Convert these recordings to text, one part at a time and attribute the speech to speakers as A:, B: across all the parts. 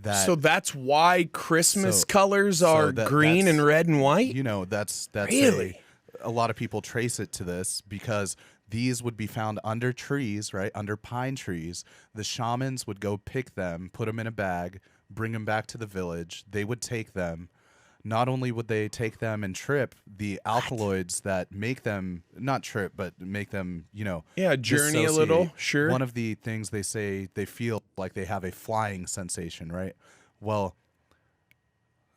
A: that.
B: So that's why Christmas colors are green and red and white?
A: You know, that's
B: really
A: a lot of people trace it to this because these would be found under trees, right? Under pine trees. The shamans would go pick them, put them in a bag, bring them back to the village. They would take them. Not only would they take them and trip, the alkaloids that make them, not trip, but make them, you know,
B: journey a little, sure.
A: One of the things they say, they feel like they have a flying sensation, right? Well,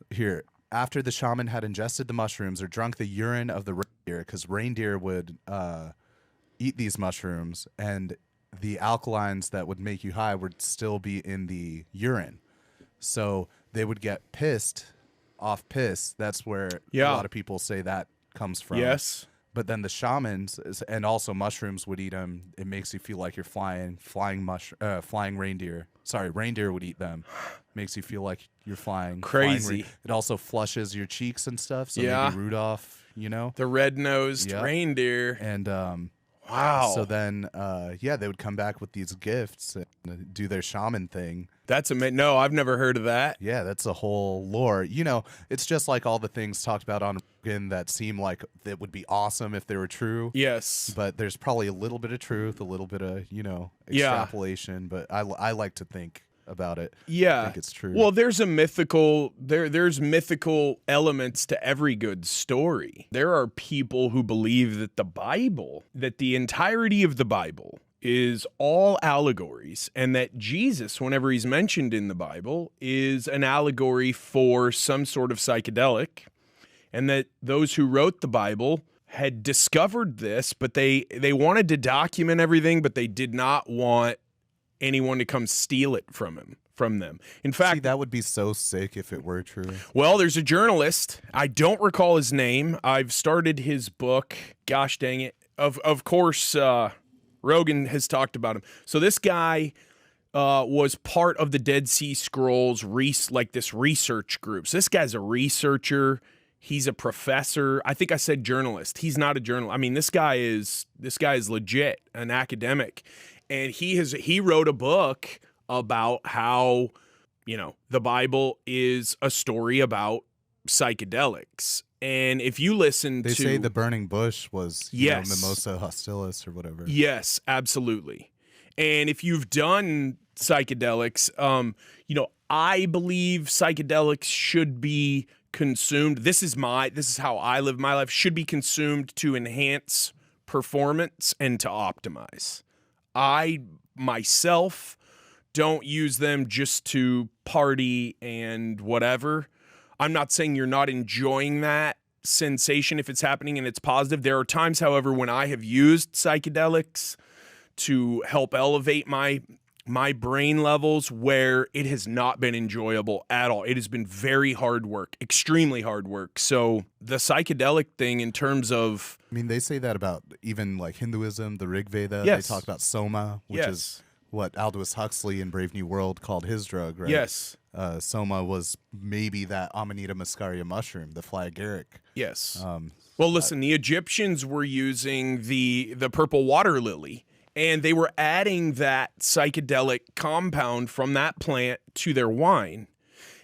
A: here, after the shaman had ingested the mushrooms or drunk the urine of the reindeer, because reindeer would eat these mushrooms, and the alkalines that would make you high would still be in the urine. So they would get pissed off piss. That's where a lot of people say that comes from.
B: Yes.
A: But then the shamans and also mushrooms would eat them. It makes you feel like you're flying reindeer. Sorry, reindeer would eat them. Makes you feel like you're flying.
B: Crazy.
A: It also flushes your cheeks and stuff. So maybe Rudolph, you know,
B: the red-nosed reindeer.
A: And
B: wow.
A: So then, they would come back with these gifts and do their shaman thing.
B: That's amazing. No, I've never heard of that.
A: Yeah, that's a whole lore. You know, it's just like all the things talked about on Rogan that seem like it would be awesome if they were true.
B: Yes.
A: But there's probably a little bit of truth, a little bit of, you know, extrapolation. But I like to think about it.
B: Yeah.
A: I think it's true.
B: Well, there's a mythical, there's mythical elements to every good story. There are people who believe that that the entirety of the Bible is all allegories, and that Jesus, whenever he's mentioned in the Bible, is an allegory for some sort of psychedelic, and that those who wrote the Bible had discovered this, but they wanted to document everything, but they did not want anyone to come steal it from them. In fact,
A: see, that would be so sick if it were true.
B: Well, there's a journalist. I don't recall his name. I've started his book. Gosh dang it. Of course, Rogan has talked about him. So this guy was part of the Dead Sea Scrolls, like this research group. So this guy's a researcher. He's a professor. I think I said journalist. He's not a journalist. I mean, this guy is legit, an academic. And he wrote a book about how, you know, the Bible is a story about psychedelics. And if you listen
A: they say the burning bush was Mimosa hostilis or whatever.
B: Yes, absolutely. And if you've done psychedelics, I believe psychedelics should be consumed. This is how I live my life. Should be consumed to enhance performance and to optimize. I myself don't use them just to party and whatever. I'm not saying you're not enjoying that sensation if it's happening and it's positive. There are times, however, when I have used psychedelics to help elevate my brain levels where it has not been enjoyable at all. It has been very hard work, extremely hard work. So the psychedelic thing in terms of...
A: I mean, they say that about even like Hinduism, the Rig Veda.
B: Yes.
A: They talk about soma, which is what Aldous Huxley in Brave New World called his drug, right?
B: Yes.
A: Soma was maybe that Amanita muscaria mushroom, the flyagaric.
B: Yes. Well, listen, the Egyptians were using the purple water lily, and they were adding that psychedelic compound from that plant to their wine.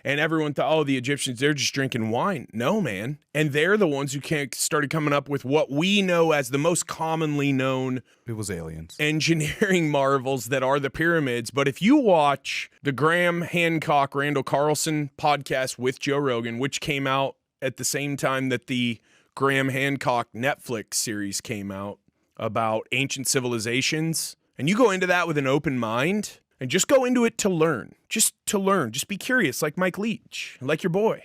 B: And everyone thought, oh, the Egyptians, they're just drinking wine. No, man. And they're the ones who started coming up with what we know as the most commonly known...
A: It was aliens.
B: ...engineering marvels that are the pyramids. But if you watch the Graham Hancock, Randall Carlson podcast with Joe Rogan, which came out at the same time that the Graham Hancock Netflix series came out about ancient civilizations, and you go into that with an open mind... And just go into it to learn. Just to learn. Just be curious, like Mike Leach, like your boy.